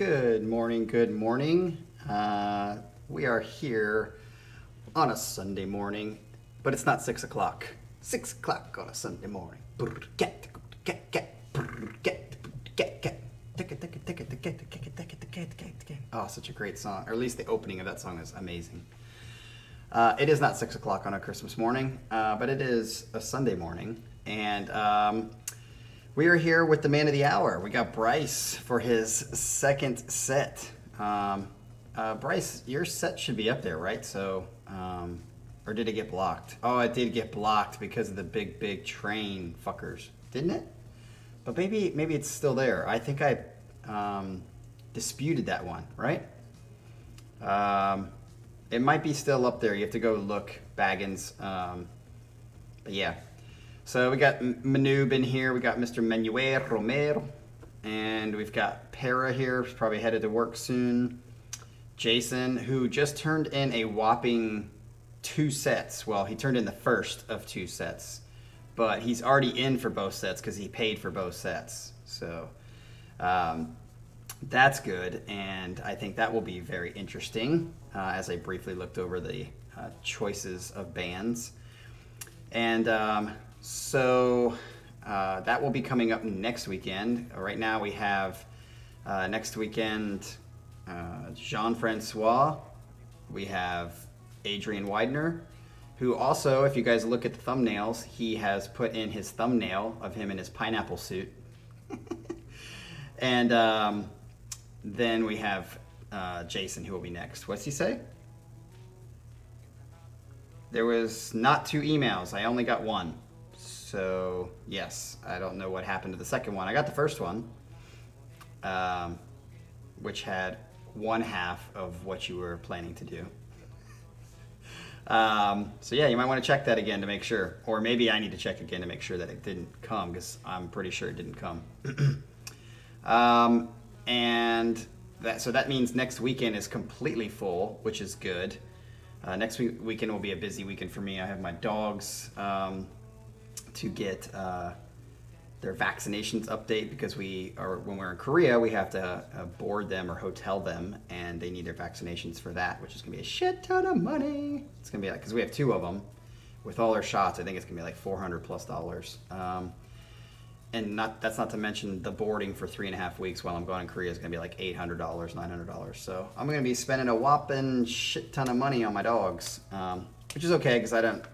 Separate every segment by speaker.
Speaker 1: Good morning, good morning. We are here on a Sunday morning, but it's not 6 o'clock. 6 o'clock on a Sunday morning. Oh, such a great song. Or at least the opening of that song is amazing. It is not 6 o'clock on a Christmas morning, but it is a Sunday morning. And we are here with the man of the hour. We got Bryce for his second set. Bryce, your set should be up there, right? So, or did it get blocked? Oh, it did get blocked because of the big train fuckers, didn't it? But maybe it's still there. I think I disputed that one, right? It might be still up there. You have to go look, Baggins. But yeah. So we got Manube in here. We got Mr. Manuel Romero. And we've got Para here, who's probably headed to work soon. Jason, who just turned in a whopping 2 sets. Well, he turned in the first of 2 sets. But he's already in for both sets because he paid for both sets. So that's good. And I think that will be very interesting as I briefly looked over the choices of bands. And so that will be coming up next weekend. Right now we have next weekend Jean-Francois. We have Adrian Widener, who also, if you guys look at the thumbnails, he has put in his thumbnail of him in his pineapple suit. And then we have Jason, who will be next. What's he say? There was not 2 emails. I only got 1. So, yes, I don't know what happened to the second one. I got the first one, which had 1/2 of what you were planning to do. So, yeah, you might want to check that again to make sure. Or maybe I need to check again to make sure that it didn't come, because I'm pretty sure it didn't come. And so that means next weekend is completely full, which is good. Next weekend will be a busy weekend for me. I have my dogs to get their vaccinations update because when we're in Korea, we have to board them or hotel them, and they need their vaccinations for that, which is going to be a shit ton of money. It's going to be like, because we have 2 of them. With all their shots, I think it's going to be like $400+. And that's not to mention the boarding for 3.5 weeks while I'm going in Korea is going to be like $800, $900. So I'm going to be spending a whopping shit ton of money on my dogs, which is okay because I don't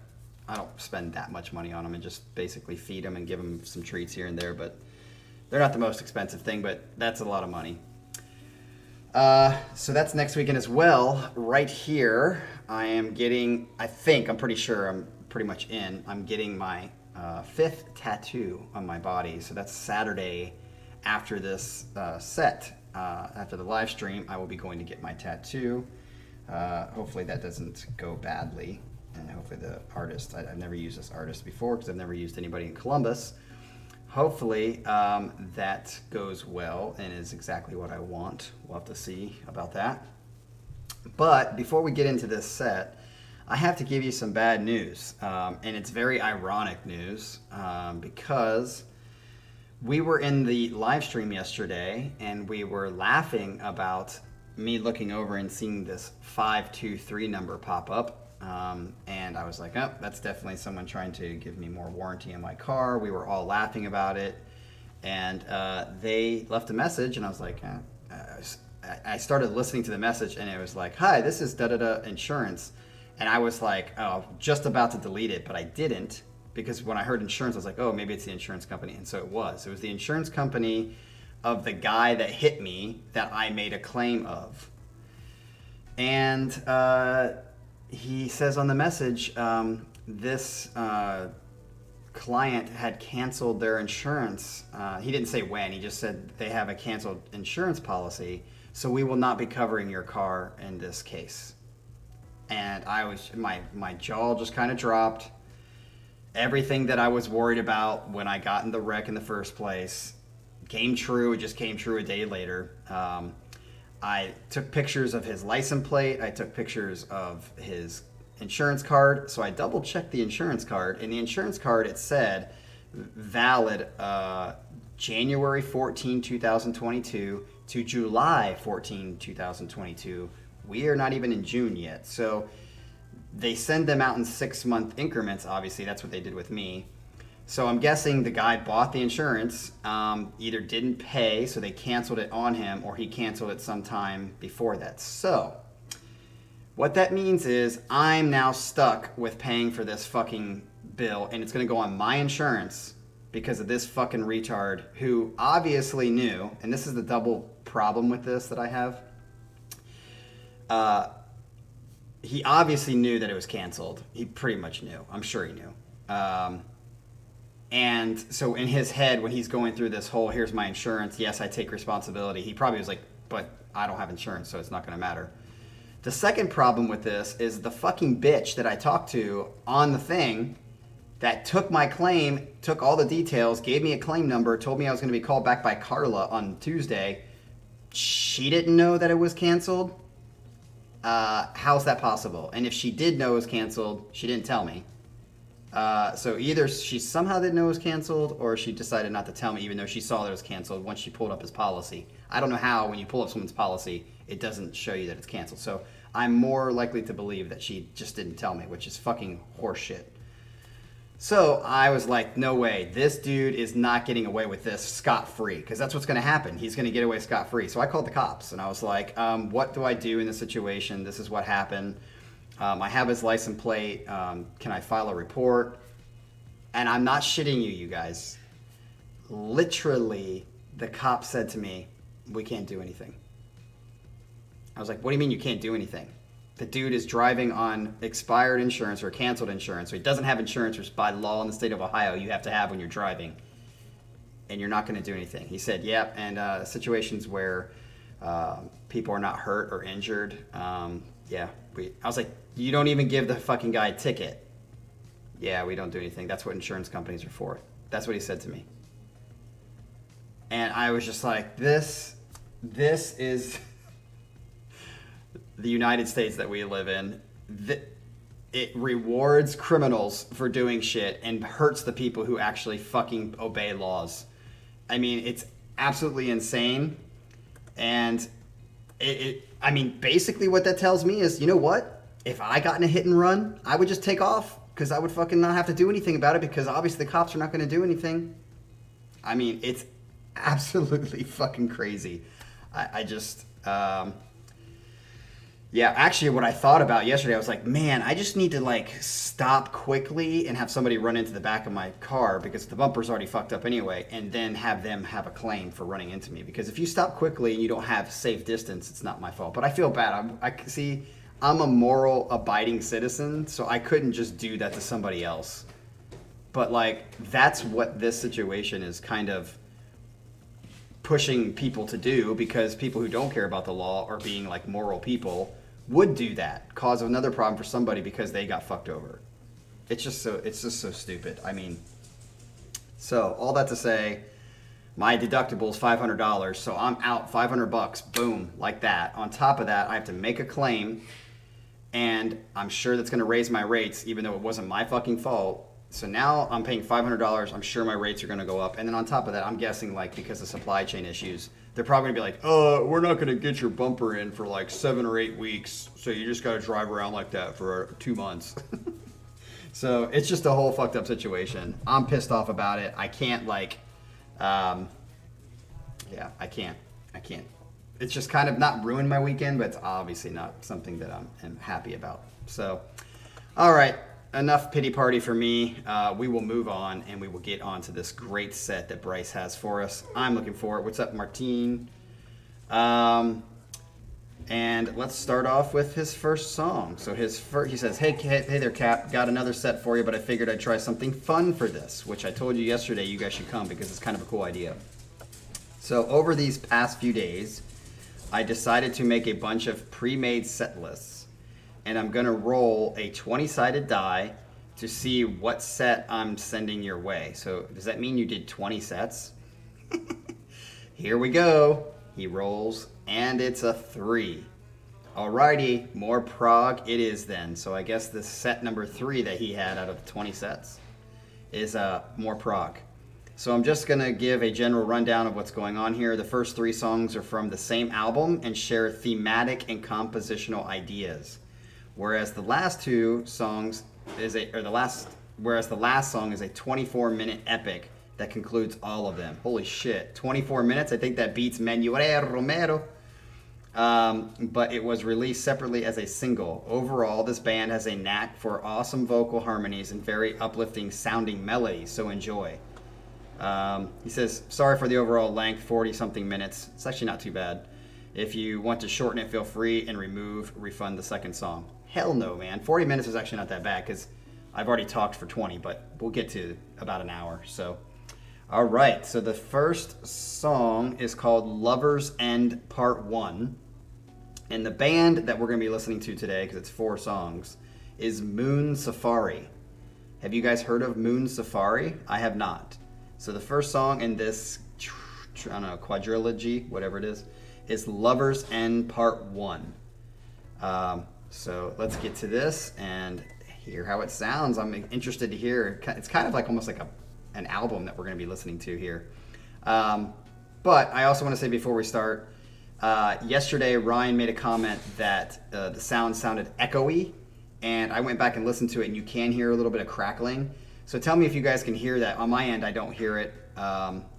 Speaker 1: spend that much money on them and just basically feed them and give them some treats here and there. But they're not the most expensive thing, but that's a lot of money. So that's next weekend as well. Right here, I'm pretty sure I'm pretty much in. I'm getting my 5th tattoo on my body. So that's Saturday after this set. After the live stream, I will be going to get my tattoo. Hopefully that doesn't go badly. And hopefully the artist, I've never used this artist before because I've never used anybody in Columbus. Hopefully that goes well and is exactly what I want. We'll have to see about that. But before we get into this set, I have to give you some bad news, and it's very ironic news because we were in the live stream yesterday and we were laughing about me looking over and seeing this 523 number pop up, and I was like, oh, that's definitely someone trying to give me more warranty on my car. We were all laughing about it, and they left a message, and I was like, I started listening to the message, and it was like, hi, this is da-da-da insurance. And I was like, oh, just about to delete it, but I didn't, because when I heard insurance, I was like, oh, maybe it's the insurance company. And so it was. It was the insurance company of the guy that hit me that I made a claim of. And he says on the message, this client had canceled their insurance. He didn't say when. He just said they have a canceled insurance policy, so we will not be covering your car in this case. And my jaw just kind of dropped. Everything that I was worried about when I got in the wreck in the first place came true. It just came true a day later. I took pictures of his license plate. I took pictures of his insurance card. So I double checked the insurance card. In the insurance card, it said valid January 14, 2022 to July 14, 2022. We are not even in June yet. So they send them out in 6-month increments. Obviously, that's what they did with me. So I'm guessing the guy bought the insurance, either didn't pay, so they canceled it on him, or he canceled it sometime before that. So what that means is I'm now stuck with paying for this fucking bill, and it's going to go on my insurance because of this fucking retard who obviously knew, and this is the double problem with this that I have. He obviously knew that it was canceled. He pretty much knew. I'm sure he knew. And so in his head, when he's going through this whole, here's my insurance, yes, I take responsibility, he probably was like, but I don't have insurance, so it's not going to matter. The second problem with this is the fucking bitch that I talked to on the thing that took my claim, took all the details, gave me a claim number, told me I was going to be called back by Carla on Tuesday. She didn't know that it was canceled. How's that possible? And if she did know it was canceled, she didn't tell me. So either she somehow didn't know it was canceled, or she decided not to tell me even though she saw that it was canceled once she pulled up his policy. I don't know how when you pull up someone's policy, it doesn't show you that it's canceled. So I'm more likely to believe that she just didn't tell me, which is fucking horseshit. So I was like, no way, this dude is not getting away with this scot-free, because that's what's going to happen. He's going to get away scot-free. So I called the cops, and I was like, what do I do in this situation? This is what happened. I have his license plate. Can I file a report? And I'm not shitting you guys. Literally, the cop said to me, we can't do anything. I was like, what do you mean you can't do anything? The dude is driving on expired insurance or canceled insurance, so he doesn't have insurance, which by law in the state of Ohio you have to have when you're driving, and you're not going to do anything. He said, yep, and situations where people are not hurt or injured, yeah. I was like, you don't even give the fucking guy a ticket. Yeah, we don't do anything. That's what insurance companies are for. That's what he said to me. And I was just like, this is the United States that we live in. It rewards criminals for doing shit and hurts the people who actually fucking obey laws. I mean, it's absolutely insane. And I mean, basically what that tells me is, you know what? If I got in a hit and run, I would just take off because I would fucking not have to do anything about it because obviously the cops are not going to do anything. I mean, it's absolutely fucking crazy. I just, yeah, actually what I thought about yesterday, I was like, man, I just need to like stop quickly and have somebody run into the back of my car because the bumper's already fucked up anyway, and then have them have a claim for running into me. Because if you stop quickly and you don't have safe distance, it's not my fault. But I feel bad. I'm a moral abiding citizen, so I couldn't just do that to somebody else. But like, that's what this situation is kind of pushing people to do, because people who don't care about the law or being like moral people would do that, cause another problem for somebody because they got fucked over. It's just so stupid. I mean, so all that to say, my deductible is $500, so I'm out $500, boom, like that. On top of that, I have to make a claim, and I'm sure that's going to raise my rates, even though it wasn't my fucking fault. So now I'm paying $500. I'm sure my rates are going to go up. And then on top of that, I'm guessing like because of supply chain issues, they're probably going to be like, we're not going to get your bumper in for like 7 or 8 weeks. So you just got to drive around like that for 2 months. So it's just a whole fucked up situation. I'm pissed off about it. I can't like, yeah, I can't. It's just kind of not ruined my weekend, but it's obviously not something that I'm happy about. So, all right. Enough pity party for me. We will move on, and we will get on to this great set that Bryce has for us. I'm looking for it. What's up, Martine? And let's start off with his first song. So he says, hey there, Cap. Got another set for you, but I figured I'd try something fun for this, which I told you yesterday you guys should come because it's kind of a cool idea. So over these past few days, I decided to make a bunch of pre-made set lists. And I'm going to roll a 20-sided die to see what set I'm sending your way. So does that mean you did 20 sets? Here we go. He rolls, and it's a 3. Alrighty, more prog it is then. So I guess the set number 3 that he had out of the 20 sets is more prog. So I'm just going to give a general rundown of what's going on here. The first 3 songs are from the same album and share thematic and compositional ideas. Whereas the last 2 songs whereas the last song is a 24-minute epic that concludes all of them. Holy shit, 24 minutes? I think that beats Manuel Romero. But it was released separately as a single. Overall, this band has a knack for awesome vocal harmonies and very uplifting sounding melodies, so enjoy. He says, sorry for the overall length, 40-something minutes. It's actually not too bad. If you want to shorten it, feel free and refund the second song. Hell no, man. 40 minutes is actually not that bad because I've already talked for 20, but we'll get to about an hour. So, all right. So the first song is called Lover's End Part 1. And the band that we're going to be listening to today, because it's 4 songs, is Moon Safari. Have you guys heard of Moon Safari? I have not. So the first song in this, I don't know, quadrilogy, whatever it is Lover's End Part 1. So let's get to this and hear how it sounds. I'm interested to hear. It's kind of like almost like an album that we're going to be listening to here. But I also want to say before we start, yesterday Ryan made a comment that the sound sounded echoey, and I went back and listened to it, and you can hear a little bit of crackling. So tell me if you guys can hear that. On my end, I don't hear it.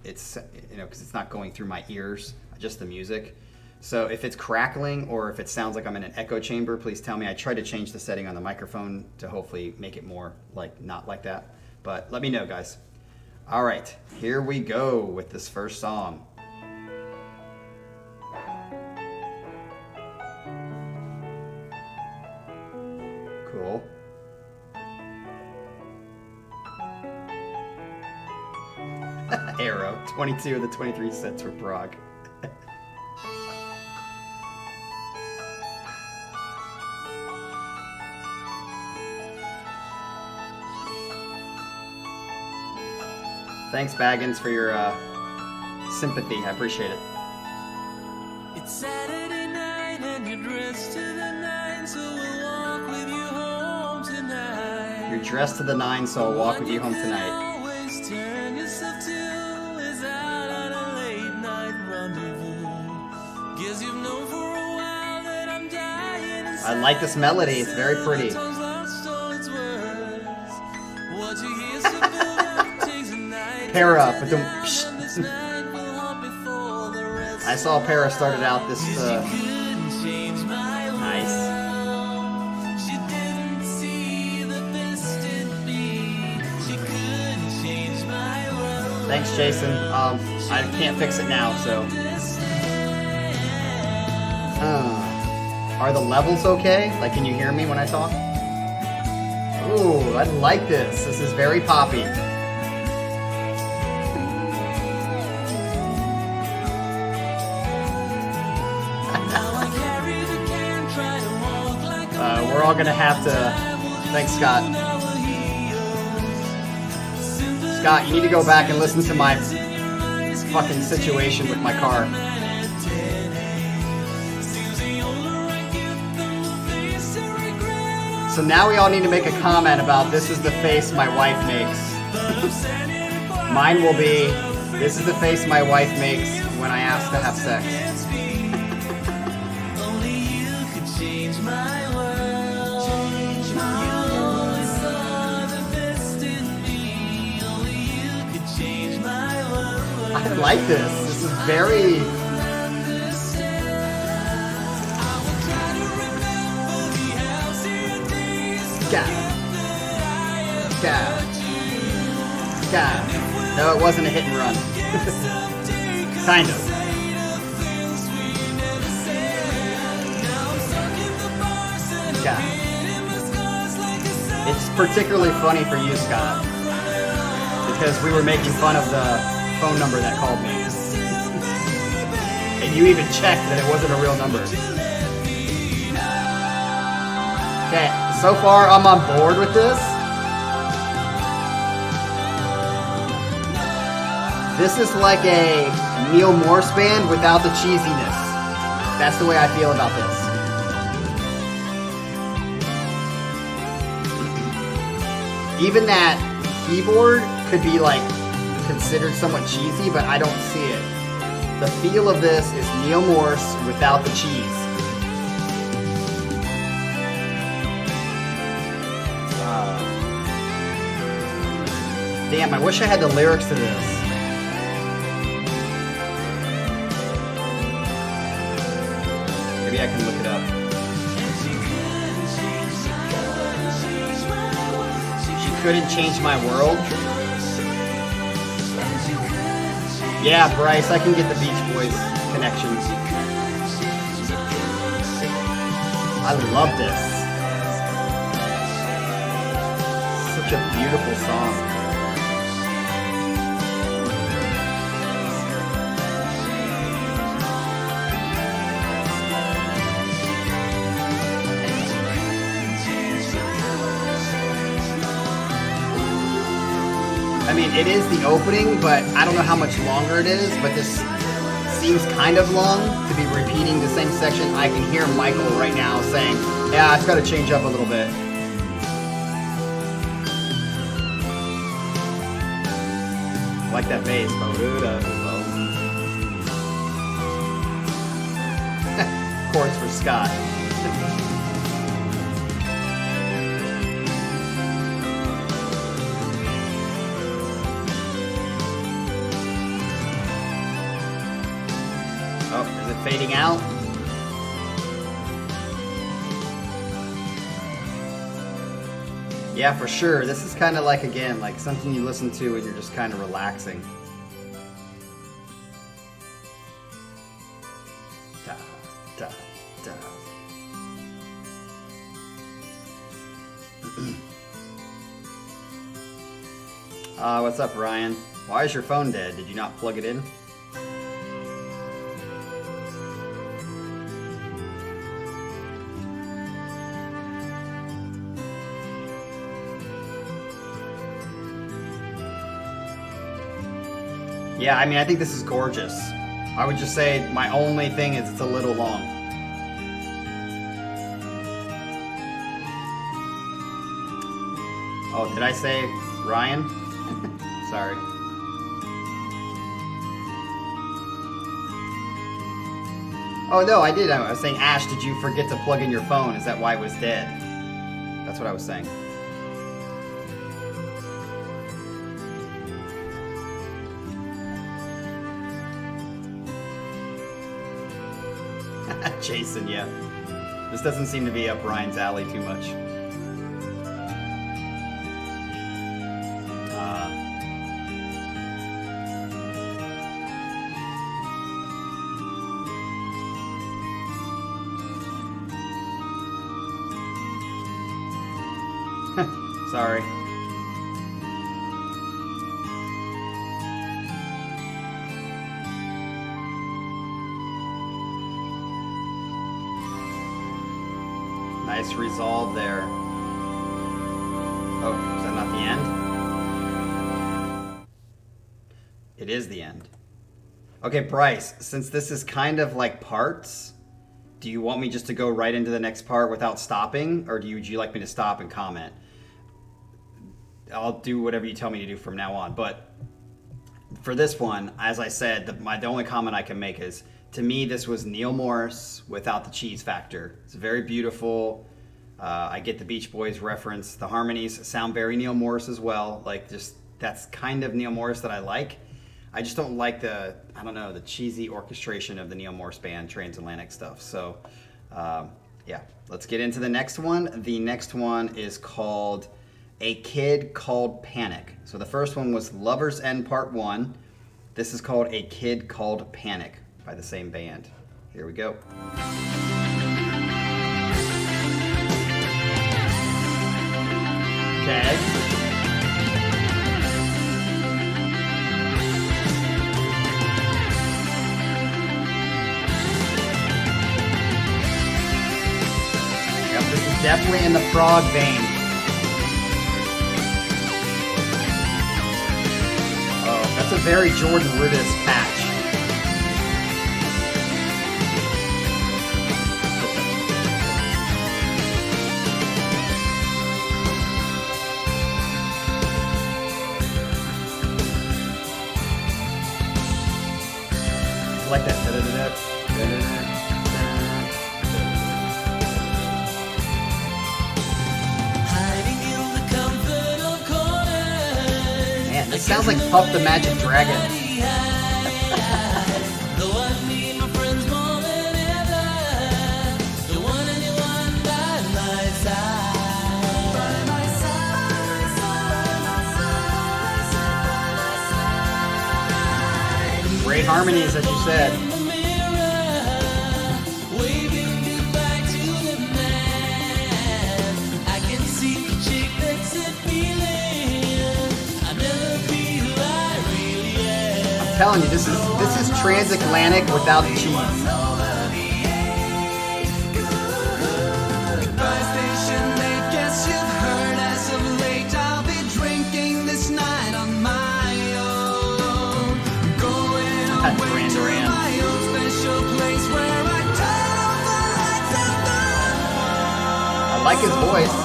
Speaker 1: It's because it's not going through my ears, just the music. So if it's crackling or if it sounds like I'm in an echo chamber, please tell me. I tried to change the setting on the microphone to hopefully make it more not like that. But let me know, guys. All right, here we go with this first song. Cool. Arrow, 22 of the 23 sets for Prague. Thanks, Baggins, for your sympathy. I appreciate it.
Speaker 2: It's Saturday night and you're dressed to the nines, so we'll walk with you home tonight.
Speaker 1: You're dressed to the nines, so I'll walk with you home tonight.
Speaker 2: Always turn yourself to is out on a late night rendezvous. Guess you've known for a while that I'm dying inside.
Speaker 1: I like this melody. It's very pretty. Para, but don't. I saw Para started out this. Nice. Thanks, Jason. I can't fix it now, so. Are the levels okay? Like, can you hear me when I talk? Ooh, I like this. This is very poppy. We're all gonna have to. Thanks, Scott. Scott, you need to go back and listen to my fucking situation with my car. So now we all need to make a comment about this is the face my wife makes. Mine will be, this is the face my wife makes when I ask to have sex. I like this. This is very... No, it wasn't a hit and run. Kind of. It's particularly funny for you, Scott, because we were making fun of the phone number that called me. And you even checked that it wasn't a real number. Okay, so far I'm on board with this. This is like a Neil Morse band without the cheesiness. That's the way I feel about this. Even that keyboard could considered somewhat cheesy, but I don't see it. The feel of this is Neil Morse without the cheese. Damn, I wish I had the lyrics to this. Maybe I can look it up. She couldn't change my world. Yeah, Bryce, I can get the Beach Boys connections. I love this. Such a beautiful song. I mean, it is the opening, but I don't know how much longer it is, but this seems kind of long to be repeating the same section. I can hear Michael right now saying, yeah, it's got to change up a little bit. I like that bass. Chords for Scott. Oh, is it fading out? Yeah, for sure. This is kind of like, again, like something you listen to and you're just kind of relaxing. Da, da, da. What's up, Ryan? Why is your phone dead? Did you not plug it in? Yeah, I mean, I think this is gorgeous. I would just say my only thing is it's a little long. Oh, did I say Ryan? Sorry. Oh, no, I did. I was saying, Ash, did you forget to plug in your phone? Is that why it was dead? That's what I was saying. Jason, yeah. This doesn't seem to be up Ryan's alley too much. Sorry. Nice resolve there. Oh, is that not the end? It is the end. Okay, Bryce, since this is kind of like parts, do you want me just to go right into the next part without stopping? Or would you like me to stop and comment? I'll do whatever you tell me to do from now on. But for this one, as I said, the only comment I can make is, to me, this was Neil Morse without the cheese factor. It's very beautiful. I get the Beach Boys reference. The harmonies sound very Neil Morse as well. Like, just that's kind of Neil Morse that I like. I just don't like the cheesy orchestration of the Neil Morse band Transatlantic stuff. So, yeah, let's get into the next one. The next one is called A Kid Called Panic. So the first one was Lover's End Part 1. This is called A Kid Called Panic by the same band. Here we go. Okay. Yep, this is definitely in the frog vein. Oh, that's a very Jordan Rudess patch. sounds like Puff the Magic Dragon.
Speaker 2: Though I need my friends more than ever, the one and the one by my side. By my side, side.
Speaker 1: Great harmonies, as you said. I'm telling you, this is transatlantic without the cheese. That's Duran Duran. I like his voice.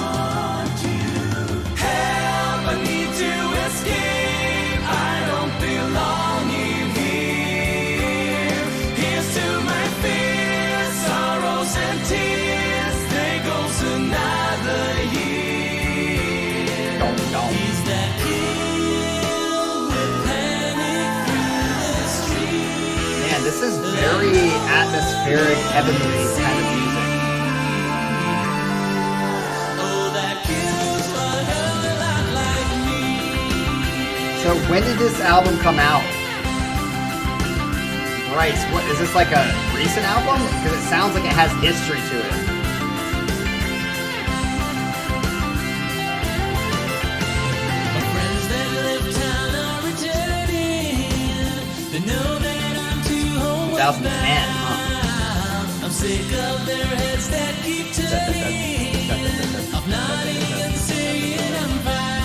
Speaker 1: Man, this is very atmospheric, heavenly kind of music. So when did this album come out? Bryce, what is this, like a recent album? Because it sounds like it has history to it.
Speaker 2: My friends that live town are returning. They know that I'm too home.
Speaker 1: 2010, huh?
Speaker 2: I'm sick of their heads that keep turning. Of nodding and saying I'm fine.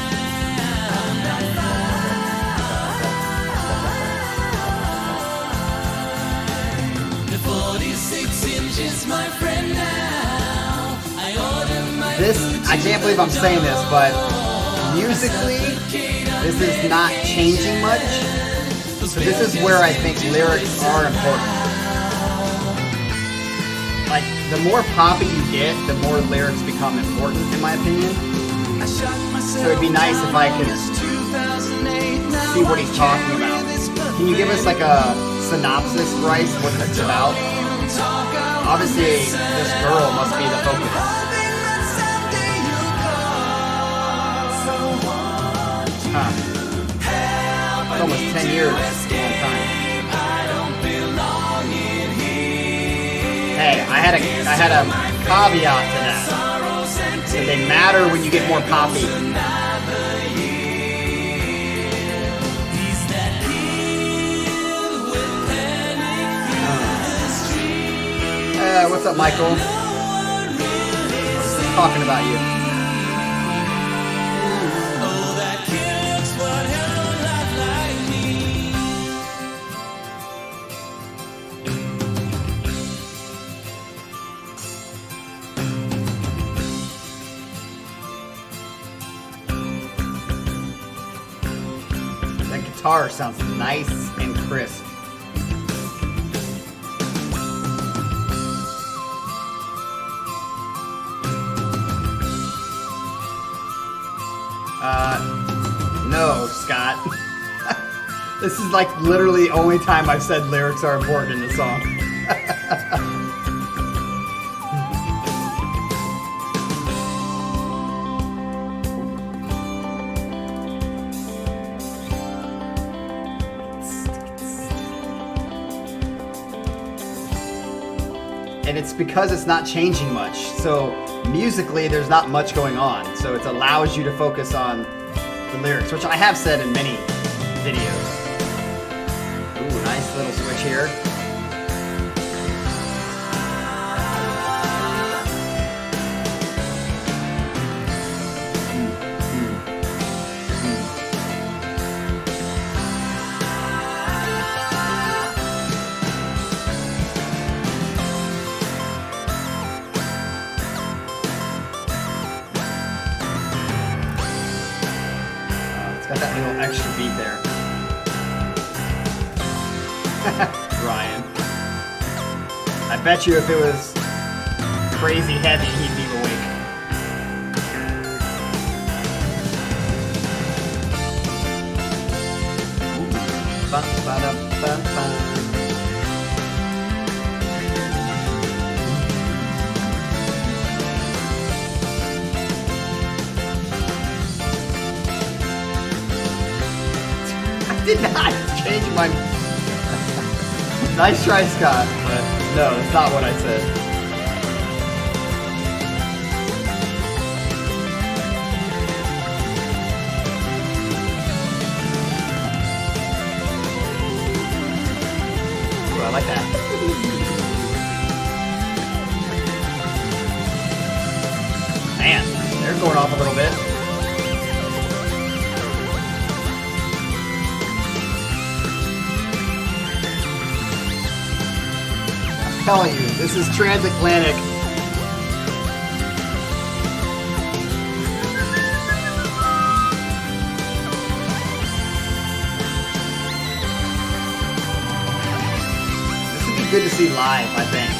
Speaker 2: The 46 inches, my friend, now. I order my
Speaker 1: This, I can't believe I'm saying this, but musically, this is not changing much. So this is where I think lyrics are important. Like, the more poppy you get, the more lyrics become important, in my opinion. So it'd be nice if I could see what he's talking about. Can you give us like a synopsis, Bryce, what it's about? Obviously, this girl must be the focus. Huh. It's almost 10 years. That's a long time. Hey, I had a caveat to that. That they matter when you get more poppy. What's up, Michael? Just talking about you. That guitar sounds nice and crisp. No, Scott. This is like literally the only time I've said lyrics are important in the song. And it's because it's not changing much. So musically, there's not much going on. So it allows you to focus on the lyrics, which I have said in many videos. Ooh, nice little switch here. Got that little extra beat there. Ryan. I bet you if it was crazy heavy, he'd be awake. did not change my... Nice try, Scott, but no, that's not what I said. Ooh, I like that. Man, they're going off a little bit. I'm telling you, this is transatlantic. This would be good to see live, I think.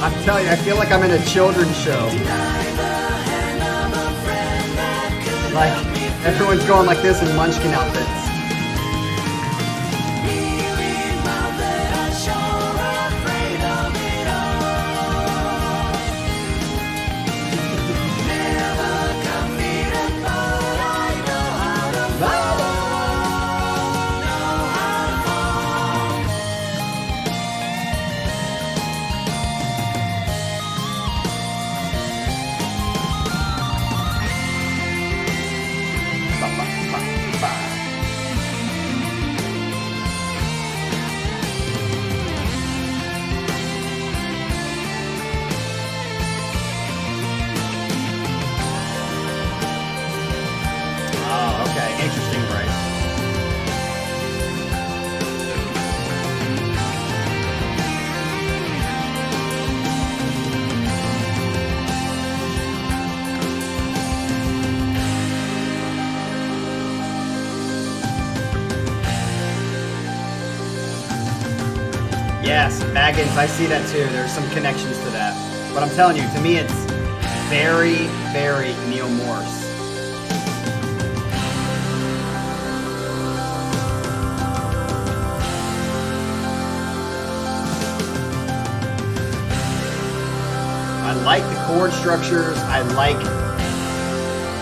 Speaker 1: I'm telling you, I feel like I'm in a children's show. Like, everyone's going like this in Munchkin outfits. Yes, Baggins, I see that too. There's some connections to that. But I'm telling you, to me it's very, very Neil Morse. I like the chord structures, I like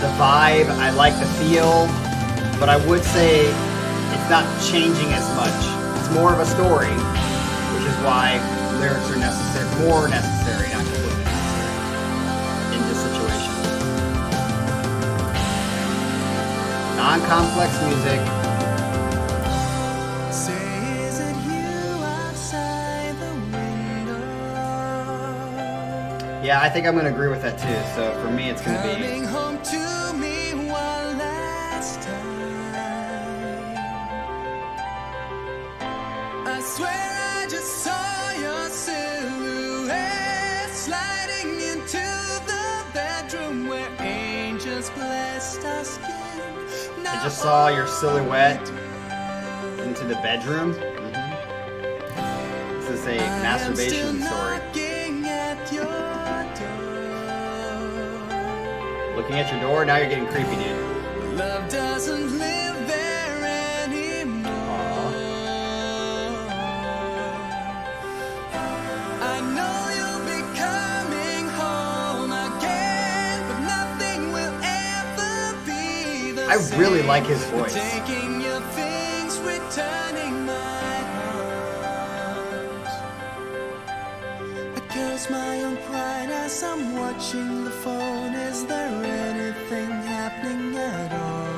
Speaker 1: the vibe, I like the feel, but I would say it's not changing as much. It's more of a story. Which is why lyrics are necessary, more necessary, not completely necessary, in this situation. Non-complex music.
Speaker 2: Say, is it you outside the window?
Speaker 1: Yeah, I think I'm going to agree with that too. So for me, it's going to be...
Speaker 2: Coming home to me one last time. I swear I just saw your silhouette sliding into the bedroom where angels blessed our skin.
Speaker 1: I just saw your silhouette into the bedroom. This is a masturbation story. Looking at your door, now you're getting creepy, dude.
Speaker 2: Love doesn't live there anymore.
Speaker 1: Aww.
Speaker 2: I know you'll be coming home again, but nothing will ever be the
Speaker 1: I
Speaker 2: same.
Speaker 1: really like his voice.
Speaker 2: Taking your things, returning my heart. I curse my own pride as I'm watching the phone. Is there anything happening at all?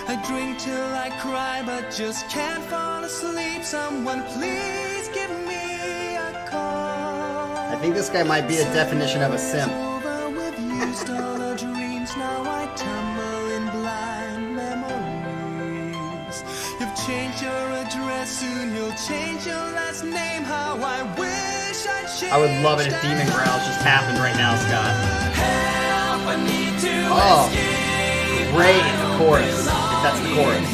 Speaker 2: I drink till I cry, but just can't fall asleep. Someone please give me a call.
Speaker 1: I think this guy might be a definition of a simp.
Speaker 2: Over with used all our dreams, now I tumble in blind memories. You've changed your address, soon you'll change your last name. How I wish I'd change.
Speaker 1: I would love it if Demon Growls just happened right now, Scott.
Speaker 2: Help, I need to escape.
Speaker 1: Great chorus, if that's the chorus.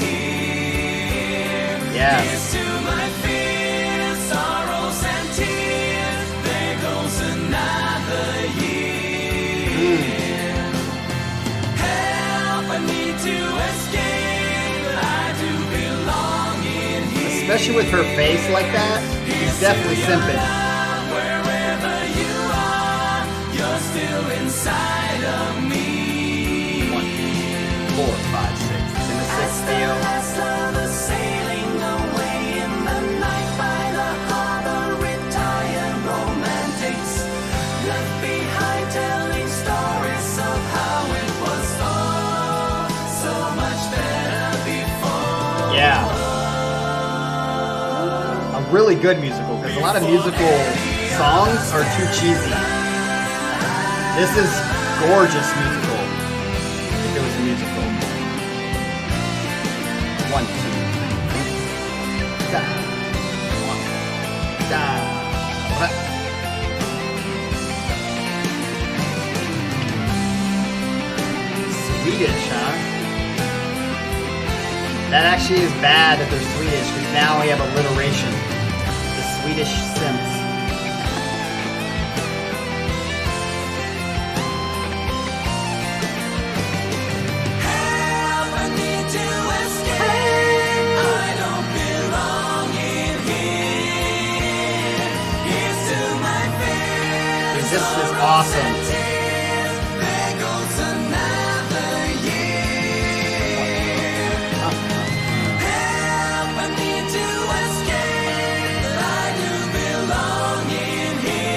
Speaker 1: Yes.
Speaker 2: To my fears, sorrows and tears, there goes another year.
Speaker 1: especially with her face like that, he's definitely simping.
Speaker 2: Wherever you are, you're still inside of me.
Speaker 1: 1, 4, 5, 6. It's in the sixth Theo.
Speaker 2: Sailing away in the night by the harbor, retired romantics left behind, telling stories of how it was all so much better before.
Speaker 1: Yeah. A really good musical, because a lot of musical songs are too cheesy. This is gorgeous musical. If it was a musical. 1, 2, 3. Da. 1. Da. What? Swedish, huh? That actually is bad that they're Swedish, because now we have alliteration. The Swedish simps.
Speaker 2: Help, I need to escape. I don't belong in here. Here's to my fears.
Speaker 1: Dude, this is awesome.
Speaker 2: There goes another year. Help, I need to escape. I do belong in here.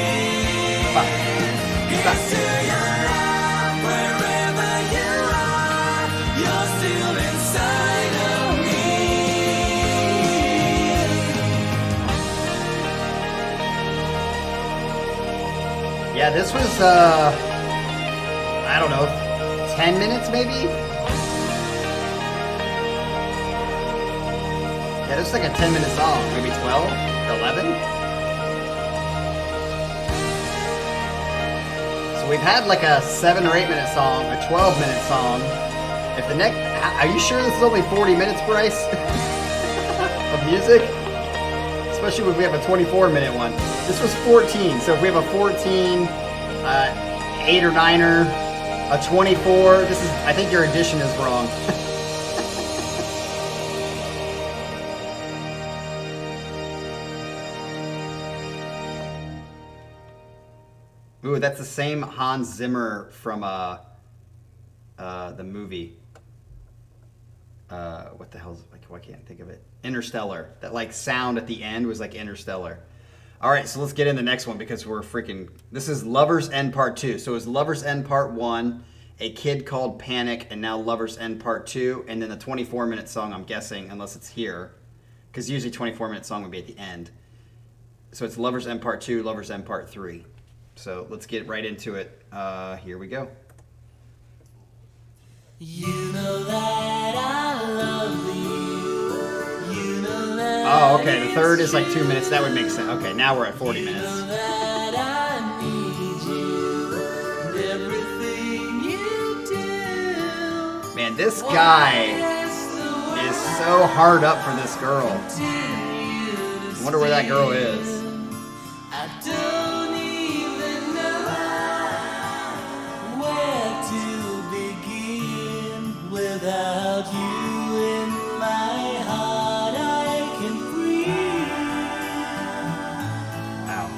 Speaker 2: Here's to your love, wherever you are, you're still inside of me.
Speaker 1: Yeah, this was, I don't know, 10 minutes maybe? Yeah, this is like a 10-minute song. Maybe 12? 11? So we've had like a 7 or 8 minute song, a 12-minute song. If the next, are you sure this is only 40 minutes, Bryce? Of music? Especially if we have a 24-minute one. This was 14, so if we have a 14, 8 or 9er, a 24, this is, I think your addition is wrong. Ooh, that's the same Hans Zimmer from the movie. What the hell's, like, why can't I think of it? Interstellar. That like sound at the end was like Interstellar. All right, so let's get in the next one because we're freaking. This is Lover's End Part 2. So it was Lover's End Part 1, A Kid Called Panic, and now Lover's End Part 2, and then the 24-minute song, I'm guessing, unless it's here, because usually 24-minute song would be at the end. So it's Lover's End Part 2, Lover's End Part 3. So let's get right into it. Here we go.
Speaker 2: You know that I love you. You know that
Speaker 1: Oh, okay. The third is like 2 minutes. That would make sense. Okay, now we're at 40 minutes.
Speaker 2: you know that I need you. And everything you do.
Speaker 1: Man, this guy is so hard up for this girl. I wonder where that girl is.
Speaker 2: I don't even know where to begin. Without you in my heart, I can breathe.
Speaker 1: Wow.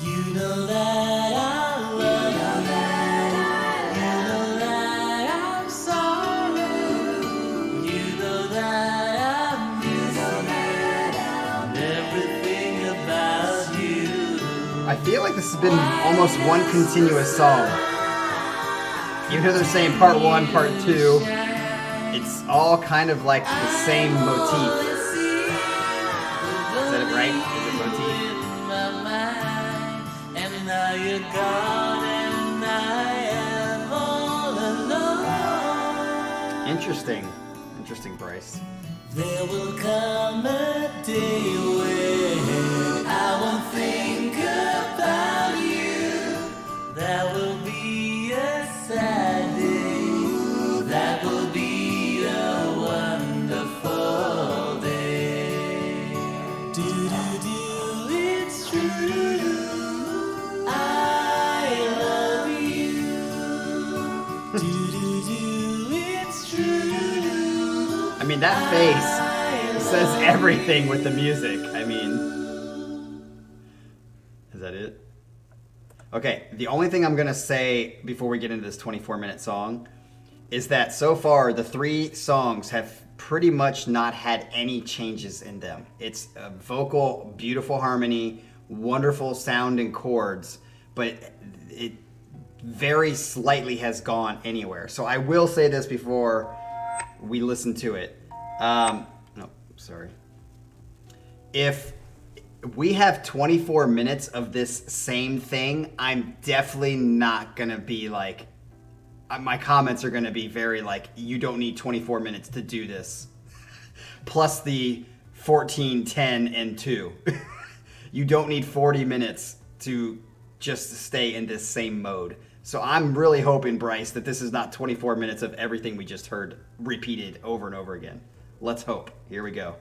Speaker 2: You know that I love you. You know that I'm sorry. You know that I miss you. Everything about you.
Speaker 1: I feel like this has been almost one continuous song. Even though they're saying part 1, part 2, it's all kind of like the same motif. Is that it right? Is it motif?
Speaker 2: In my mind, and now you're gone, and I am all alone.
Speaker 1: Interesting. Interesting, Bryce.
Speaker 2: There will come a day when I won't think about you. That will be a sad day. That will be a wonderful day. Do-do-do, it's true. I love you. Do-do-do, it's true.
Speaker 1: I mean, that face is says everything with the music. I mean, is that it? Okay, the only thing I'm going to say before we get into this 24-minute song is that so far the 3 songs have pretty much not had any changes in them. It's a vocal, beautiful harmony, wonderful sound and chords, but it very slightly has gone anywhere. So I will say this before we listen to it. No, sorry. If we have 24 minutes of this same thing, I'm definitely not going to be like, my comments are going to be very like, you don't need 24 minutes to do this. Plus the 14, 10, and 2. You don't need 40 minutes to just stay in this same mode. So I'm really hoping, Bryce, that this is not 24 minutes of everything we just heard repeated over and over again. Let's hope. Here we go.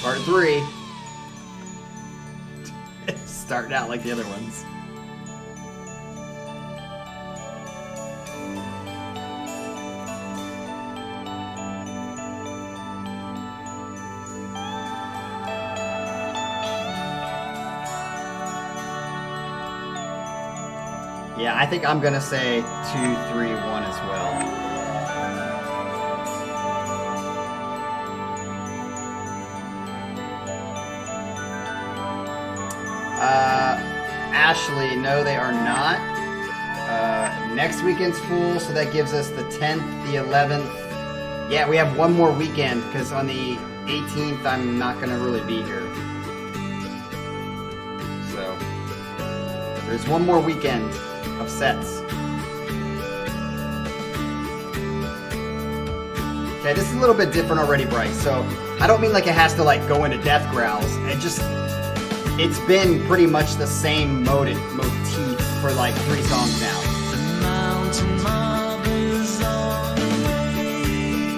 Speaker 1: Part 3. Starting out like the other ones. Yeah, I think I'm gonna say 2, 3, 1 as well. Ashley, no, they are not. Next weekend's full, so that gives us the 10th, the 11th. Yeah, we have one more weekend because on the 18th, I'm not gonna really be here. So there's one more weekend of sets. Okay, this is a little bit different already, Bryce. So I don't mean like it has to like go into death growls. It's been pretty much the same motif for like 3 songs now.
Speaker 2: The mountain mob is on the way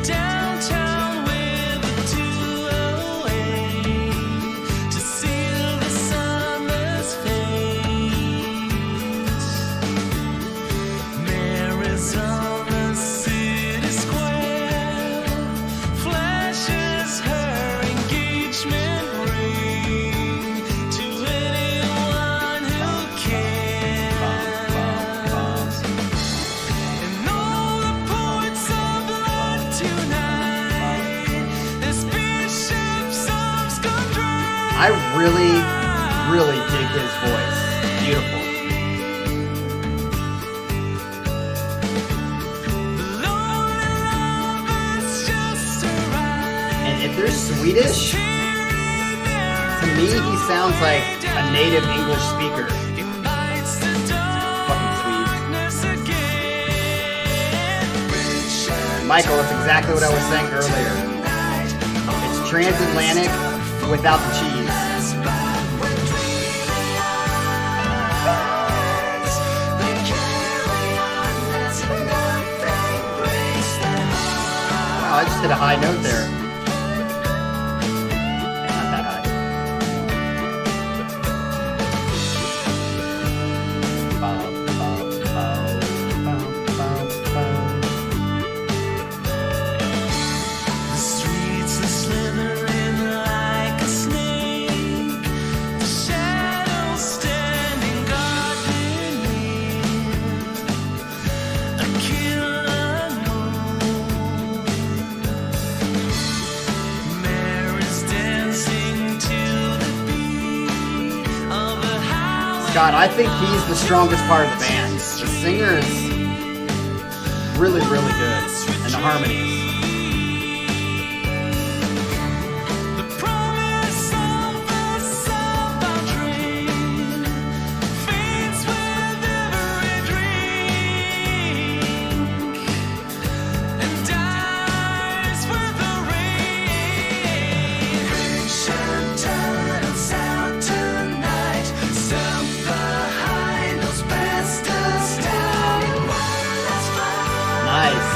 Speaker 2: downtown with the 208 to seal the summer's fate. Mary's on the city square, flashes her engagement ring to anyone who cares. And all the poets of blood tonight, this bishop's arms come dry.
Speaker 1: I really, really dig his voice. Beautiful.
Speaker 2: The lonely lovers just arrived.
Speaker 1: And if they're Swedish, to me he sounds like a native English speaker.
Speaker 2: Invites the
Speaker 1: Fucking Swede.
Speaker 2: darkness again.
Speaker 1: Michael, that's exactly what I was saying earlier. It's transatlantic without the cheese. Wow, I just hit a high note there. Not that high. Bow, bow, bow, bow, bow, bow.
Speaker 2: The streets are slithering like a snake, the shadows standing guard beneath a killer moon. Mary's dancing to the beat of a howling.
Speaker 1: Scott, I think he's the strongest part of the band. The singer is really, really good. And the harmonies.
Speaker 2: The promise of a summer dream fades with every drink and dies with the rain. Creation turns out tonight, step behind those bastards down in one last fight.
Speaker 1: Nice.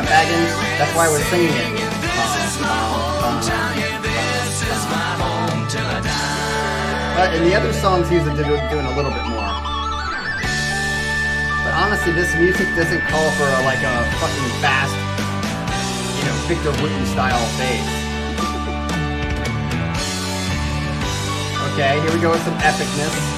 Speaker 1: Scott Baggins. That's why we're singing it. But in the other songs, he was doing a little bit more. But honestly, this music doesn't call for like a fucking fast, you know, Victor Wooten style bass. Okay, here we go with some epicness.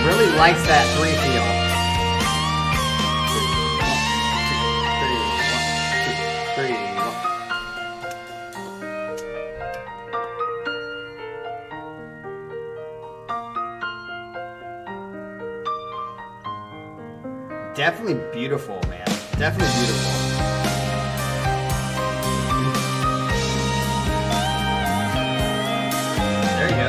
Speaker 1: Really likes that 3 feel. 1, 2, 3, 1. Definitely beautiful, man. Definitely beautiful. There you go.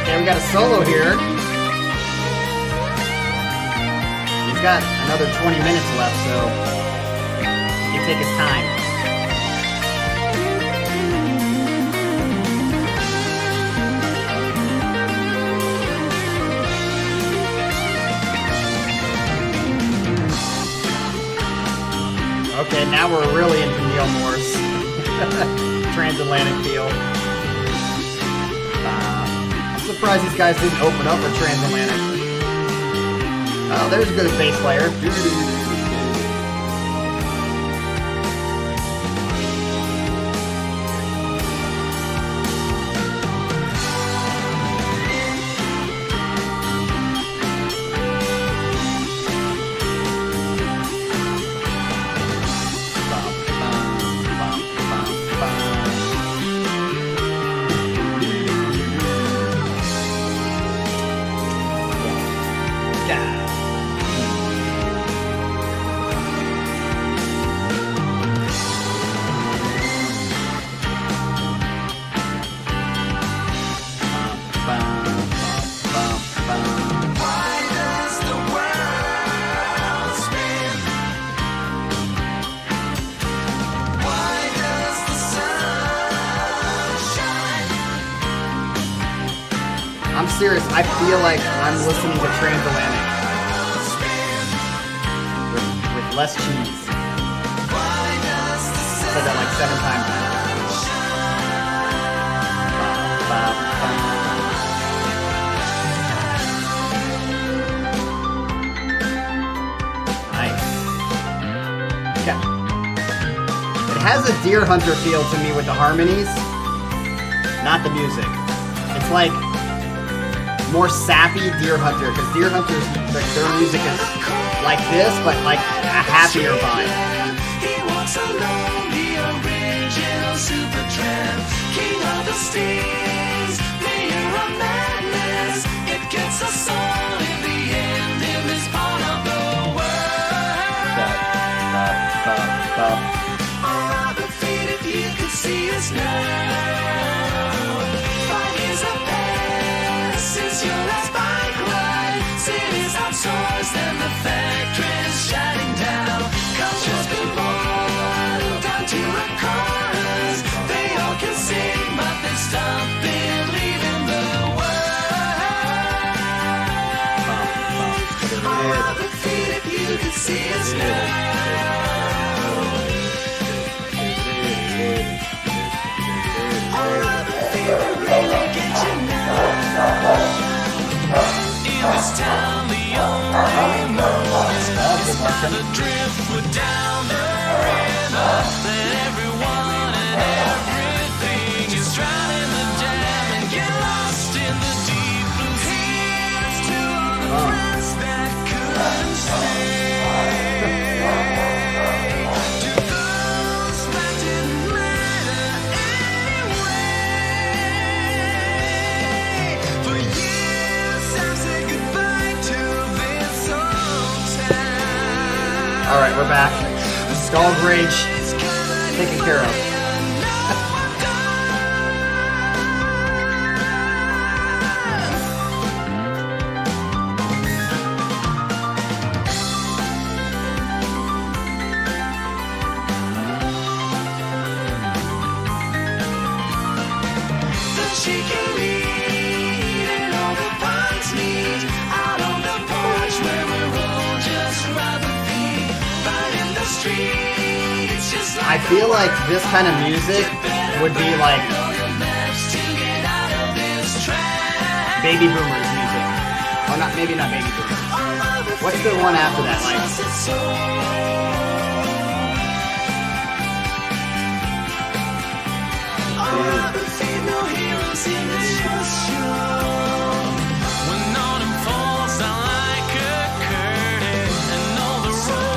Speaker 1: Okay, we got a solo here. He's got another 20 minutes left, so he can take his time. Okay, now we're really into Neil Morse. Transatlantic feel. I'm surprised these guys didn't open up for Transatlantic. Oh, there's a good bass player. I'm serious, I feel like I'm listening to Transatlantic with less cheese. I said that like 7 times now. Nice. Yeah. It has a Deer Hunter feel to me with the harmonies, not the music. It's like more sappy Deer Hunter, because Deer Hunter's, like, their music is like this, but like a happier vibe.
Speaker 2: He walks alone, the original Supertramp, king of the steeds, mayor of madness. It gets us all in the end in this part of the world. Or are the feet if you could see us now? 5 years of past since your last bike ride. Cities outsourced and the factories shutting down. Cultures belong down to a chorus. They all can sing, but they stop it. this town, the only moon is kind of driftwood down the river. That everyone and everything is drowning the dam and get lost in the deep blue sea. Here's to all the friends that couldn't stay. To those that didn't matter anyway. For years I've said goodbye to this old town.
Speaker 1: All right, we're back. Scald Rage taken care of.
Speaker 2: The chicken meat and all the pints meet out on the porch where we're all just rather be. But in the street, it's just like
Speaker 1: I feel like this kind of music would be like baby boomers music. Or not, maybe not baby boomers. What's the one after that? Like,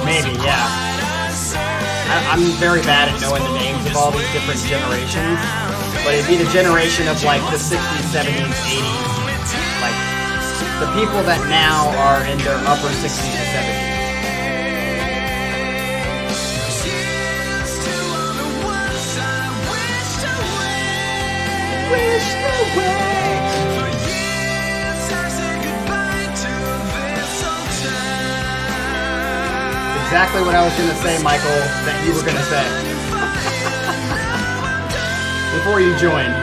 Speaker 1: maybe, yeah. I'm very bad at knowing the names of all these different generations, but it'd be the generation of like the 60s, 70s, 80s, like the people that now are in their upper 60s and 70s. Exactly what I was gonna say, Michael, that you were gonna say before you joined.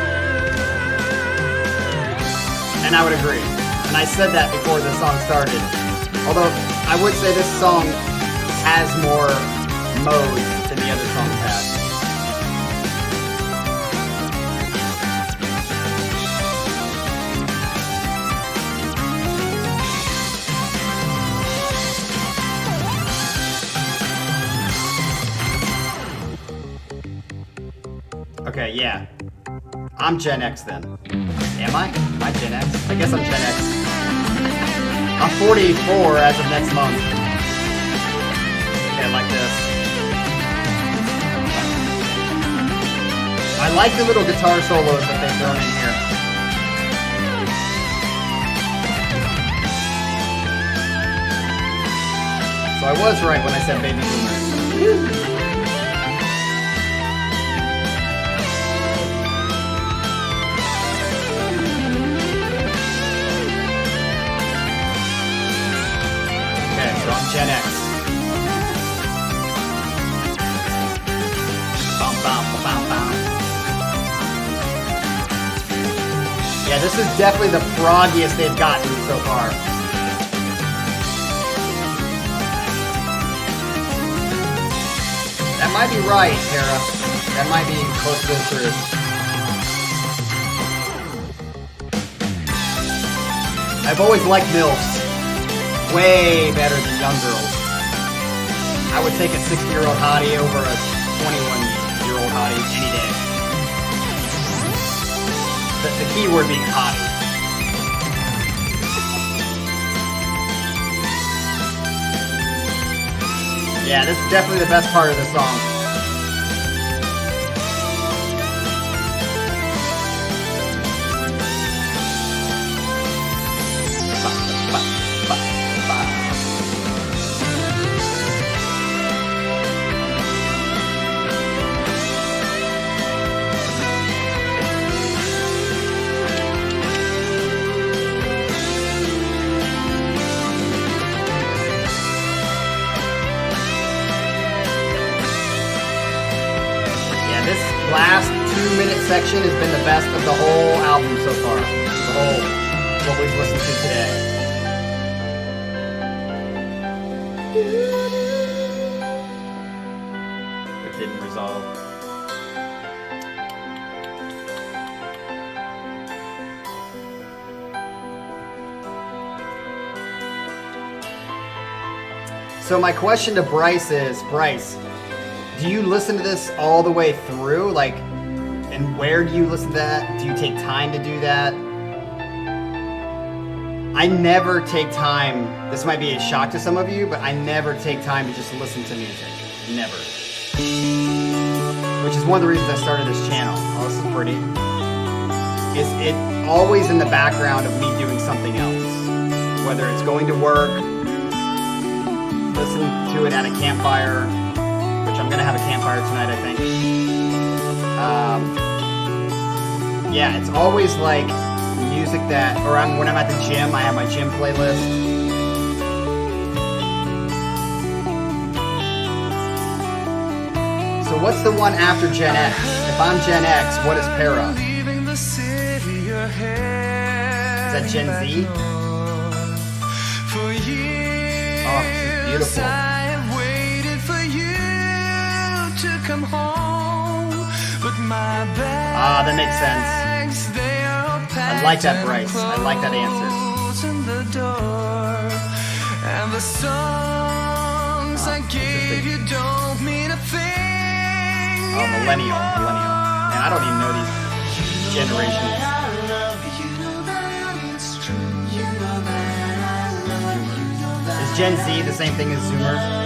Speaker 1: And I would agree. And I said that before the song started. Although I would say this song has more modes than the other songs have. Okay, yeah. I'm Gen X then. Am I? Am I Gen X? I guess I'm Gen X. I'm 44 as of next month. Okay, like this. I like the little guitar solos that they've thrown in here. So I was right when I said baby boomers. Gen X. Bum, bum, bum, bum. Yeah, this is definitely the froggiest they've gotten so far. That might be right, Tara. That might be close to the truth. I've always liked MILFs. Way better than young girls. I would take a 60-year-old hottie over a 21-year-old hottie any day. The key word being hottie. Yeah, this is definitely the best part of the song. Last 2-minute section has been the best of the whole album so far. The whole, what we've listened to today. It didn't resolve. So my question to Bryce is, Bryce, do you listen to this all the way through? Like, and where do you listen to that? Do you take time to do that? I never take time. This might be a shock to some of you, but I never take time to just listen to music. Never. Which is one of the reasons I started this channel. Oh, this is pretty. Is it always in the background of me doing something else? Whether it's going to work, listen to it at a campfire, which I'm gonna have a campfire tonight, I think. Yeah, it's always like music that, or when I'm at the gym, I have my gym playlist. So what's the one after Gen X? If I'm Gen X, what is Para? Is that Gen Z? Oh, beautiful. Ah, that makes sense. I like that, Bryce. I like that answer. And the songs I gave you don't mean a thing. Oh, millennial. Man, I don't even know these generations. Is Gen Z the same thing as Zoomers?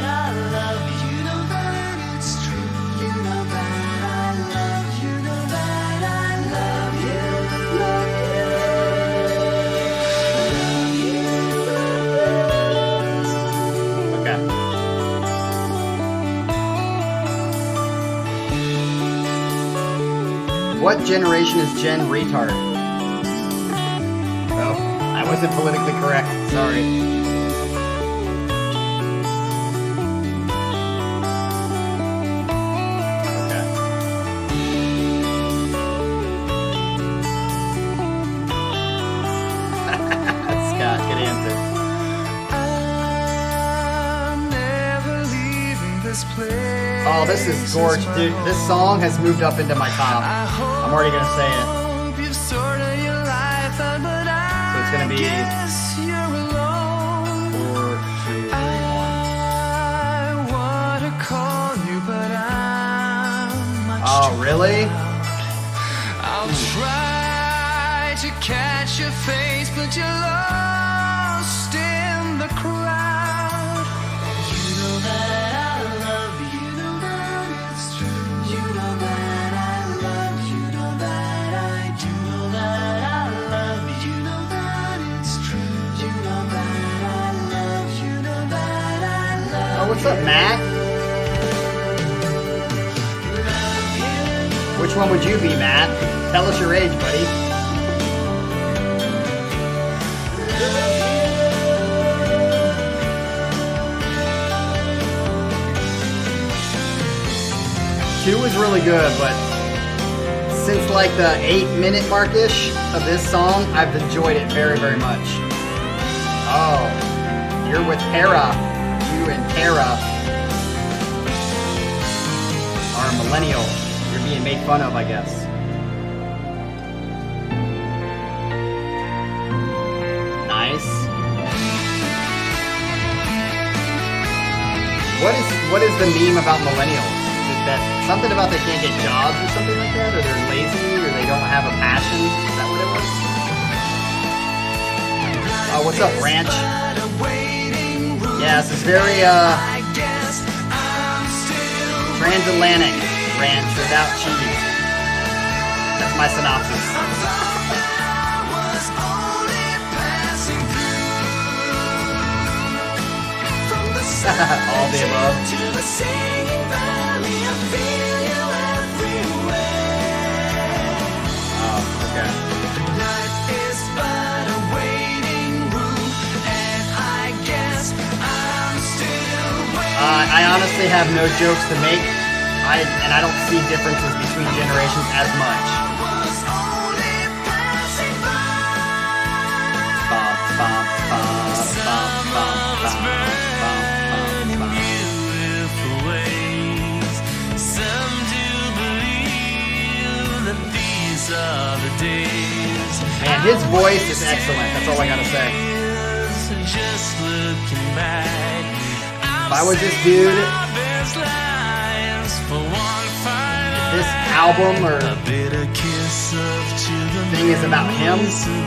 Speaker 1: What generation is Gen Retard? Oh, I wasn't politically correct. Sorry. Okay. Scott, good answer. I'm never leaving this place. Oh, this is gorgeous, dude. This song has moved up into my top. I'm already gonna say it. So it's gonna be 4, 2, 3, 1. Oh, really? I'll try to catch your face, but you're lost in the crowd. You know that I love you. You know that it's true. You know that I love you. You know that I do. You know that I love you. You know that it's true. You know that I love you. You know that I love you. Oh, what's up, Matt? Which one would you be, Matt? Tell us your age, buddy. Two was really good, but since like the 8-minute mark-ish of this song, I've enjoyed it very, very much. Oh, you're with Para. You and Para are a millennial. You're being made fun of, I guess. Nice. What is the meme about millennials? That something about they can't get jobs or something like that, or they're lazy, or they don't have a passion? Is that what it was? Oh, what's up, Ranch? Yeah, this is very transatlantic ranch without cheese. That's my synopsis. All the above. I honestly have no jokes to make, and I don't see differences between generations as much. Man, his voice is excellent. That's all I gotta say. I was this dude, if this album or thing is about him,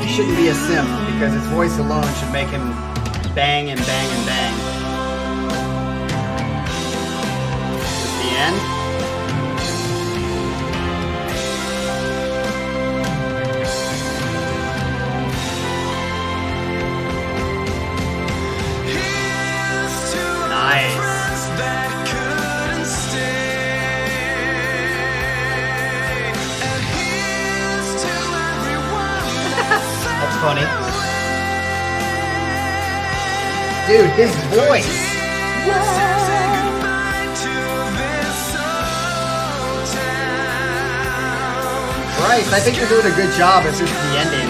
Speaker 1: he shouldn't be a simp because his voice alone should make him bang and bang and bang. Is this the end? Funny. Dude, his voice. Bryce, I think you're doing a good job if this is the ending.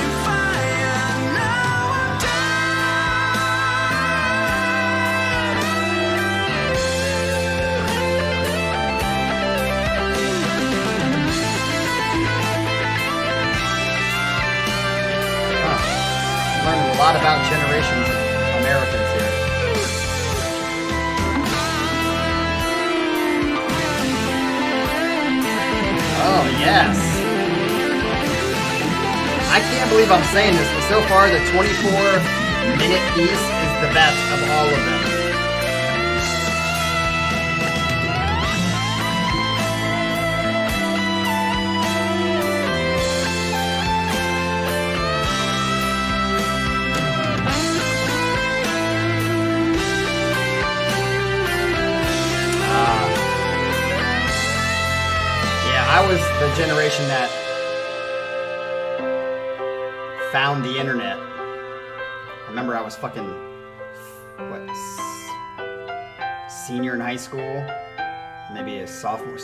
Speaker 1: Learning a lot about generations of Americans here. Oh, yes. I can't believe I'm saying this, but so far the 24-minute piece is the best of all of them. I was the generation that found the internet. I remember I was fucking, senior in high school, maybe a sophomore,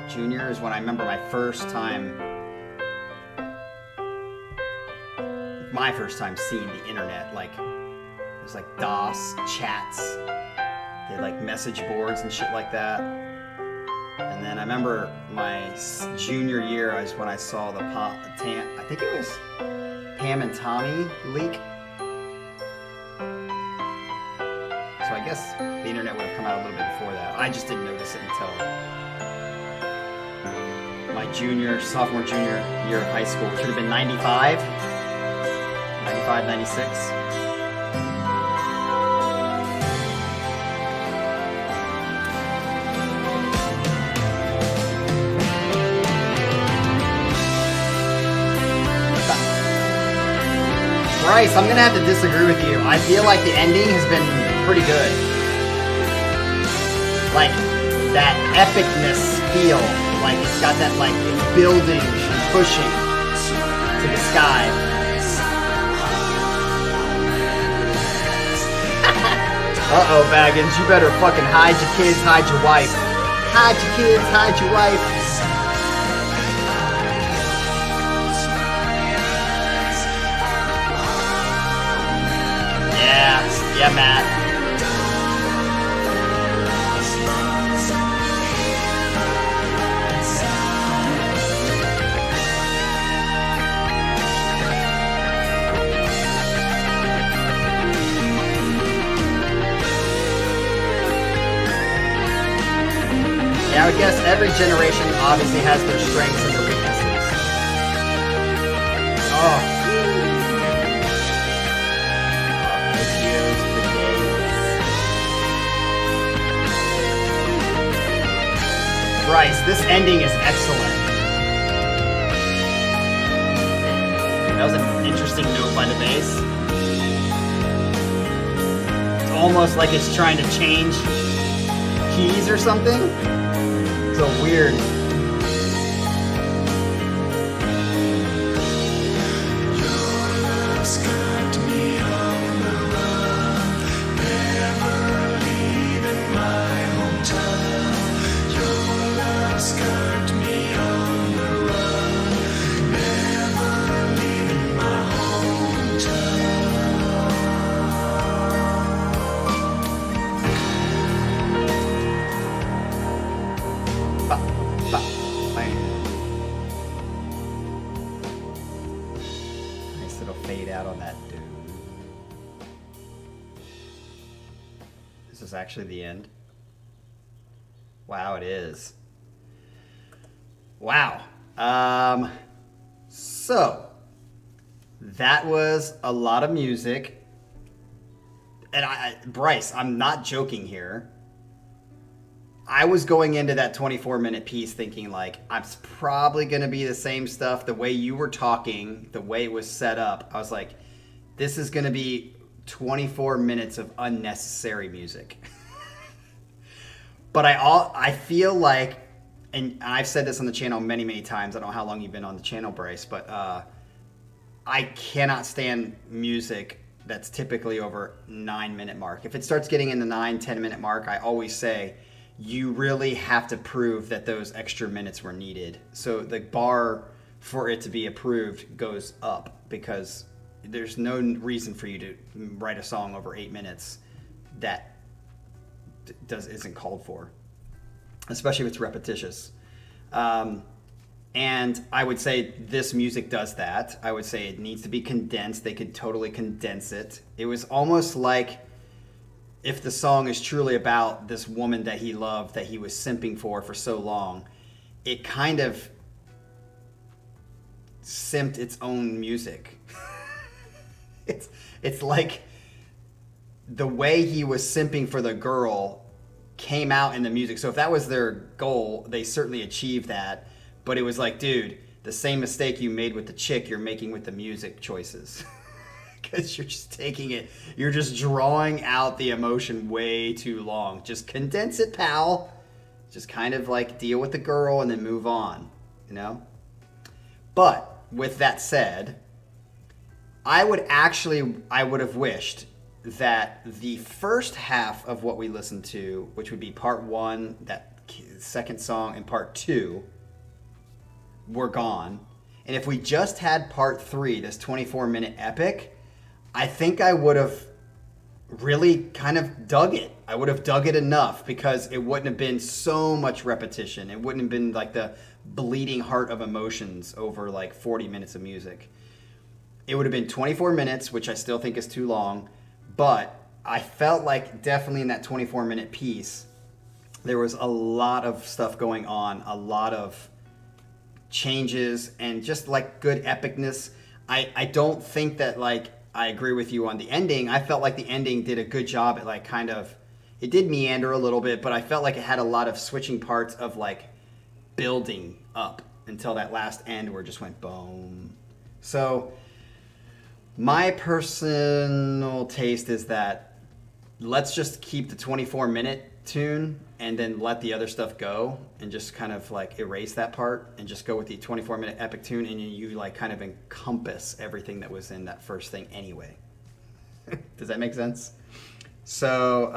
Speaker 1: junior is when I remember my first time seeing the internet. Like, it was like DOS chats, they had like message boards and shit like that. And then I remember my junior year is when I saw the I think it was Pam and Tommy leak. So I guess the internet would have come out a little bit before that. I just didn't notice it until my sophomore, junior year of high school, which would have been 95, 96. Bryce, I'm gonna have to disagree with you. I feel like the ending has been pretty good. Like, that epicness feel. Like, it's got that, like, it's building and pushing to the sky. Uh-oh, Baggins, you better fucking hide your kids, hide your wife. Hide your kids, hide your wife. Yeah, Matt. Yeah, I would guess every generation obviously has their strengths and their weaknesses. Oh. Bryce, this ending is excellent. That was an interesting note by the bass. It's almost like it's trying to change keys or something. So weird. Is this actually the end? Wow, it is. Wow. So that was a lot of music. And Bryce, I'm not joking here. I was going into that 24-minute piece thinking like, it's probably going to be the same stuff. The way you were talking, the way it was set up, I was like, this is going to be 24 minutes of unnecessary music. But I feel like, and I've said this on the channel many, many times. I don't know how long you've been on the channel, Bryce, but I cannot stand music that's typically over 9-minute mark. If it starts getting in the 9-10 minute mark, I always say you really have to prove that those extra minutes were needed. So the bar for it to be approved goes up, because there's no reason for you to write a song over 8 minutes that isn't called for, especially if it's repetitious. And I would say this music does that. I would say it needs to be condensed. They could totally condense it. It was almost like if the song is truly about this woman that he loved, that he was simping for so long, it kind of simped its own music. It's like the way he was simping for the girl came out in the music. So if that was their goal, they certainly achieved that. But it was like, dude, the same mistake you made with the chick, you're making with the music choices. Because you're just taking it, you're just drawing out the emotion way too long. Just condense it, pal. Just kind of like deal with the girl and then move on, you know? But with that said, I would have wished that the first half of what we listened to, which would be part 1, that second song, and part 2, were gone. And if we just had part 3, this 24-minute epic, I think I would have really kind of dug it. I would have dug it enough, because it wouldn't have been so much repetition. It wouldn't have been like the bleeding heart of emotions over like 40 minutes of music. It would have been 24 minutes, which I still think is too long, but I felt like definitely in that 24-minute piece, there was a lot of stuff going on, a lot of changes, and just like good epicness. I don't think that, like, I agree with you on the ending. I felt like the ending did a good job at like kind of, it did meander a little bit, but I felt like it had a lot of switching parts of like building up until that last end where it just went boom. So my personal taste is that let's just keep the 24-minute tune and then let the other stuff go, and just kind of like erase that part and just go with the 24-minute epic tune, and you like kind of encompass everything that was in that first thing anyway. Does that make sense? So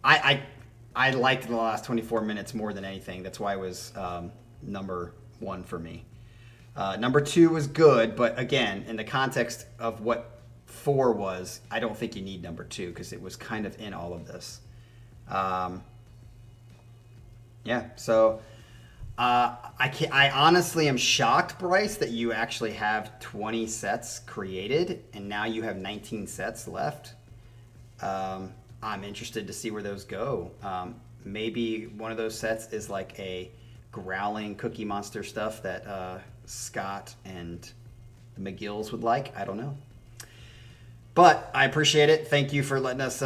Speaker 1: I liked the last 24 minutes more than anything. That's why it was number 1 for me. Number 2 was good, but again, in the context of what 4 was, I don't think you need number 2, because it was kind of in all of this. Yeah, so I honestly am shocked, Bryce, that you actually have 20 sets created and now you have 19 sets left. I'm interested to see where those go. Maybe one of those sets is like a growling Cookie Monster stuff that Scott and the McGills would like. I don't know. But I appreciate it. Thank you for letting us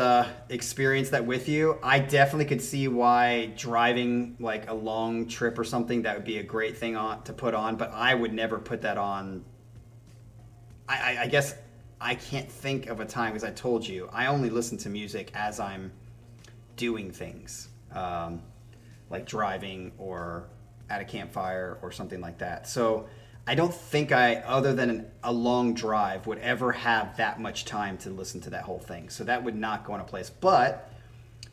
Speaker 1: experience that with you. I definitely could see why driving like a long trip or something, that would be a great thing to put on, but I would never put that on. I guess I can't think of a time, because I told you, I only listen to music as I'm doing things, like driving or at a campfire or something like that. So I don't think other than a long drive, would ever have that much time to listen to that whole thing. So that would not go into place. But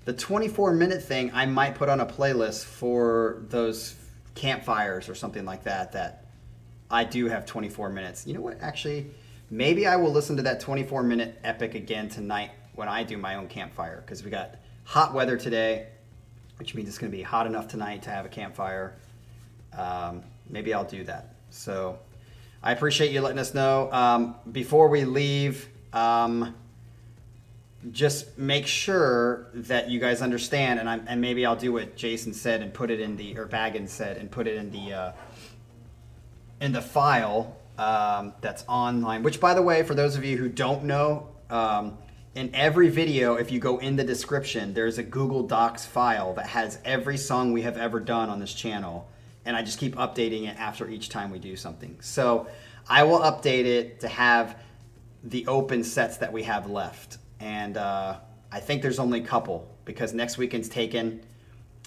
Speaker 1: the 24-minute thing, I might put on a playlist for those campfires or something like that, that I do have 24 minutes. You know what? Actually, maybe I will listen to that 24-minute epic again tonight when I do my own campfire, because we got hot weather today, which means it's going to be hot enough tonight to have a campfire. Maybe I'll do that. So I appreciate you letting us know. Before we leave, just make sure that you guys understand, and maybe I'll do what Jason said and put it in or Baggins said and put it in the file that's online. Which, by the way, for those of you who don't know, in every video, if you go in the description, there's a Google Docs file that has every song we have ever done on this channel. And I just keep updating it after each time we do something. So I will update it to have the open sets that we have left. And I think there's only a couple because next weekend's taken.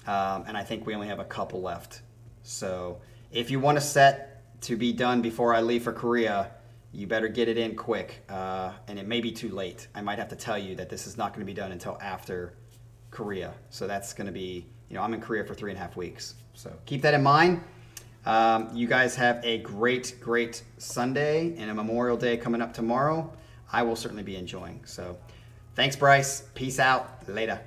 Speaker 1: And I think we only have a couple left. So if you want a set to be done before I leave for Korea, you better get it in quick, and it may be too late. I might have to tell you that this is not going to be done until after Korea. So that's going to be, I'm in Korea for 3.5 weeks. So keep that in mind. You guys have a great, great Sunday and a Memorial Day coming up tomorrow. I will certainly be enjoying. So thanks, Bryce. Peace out. Later.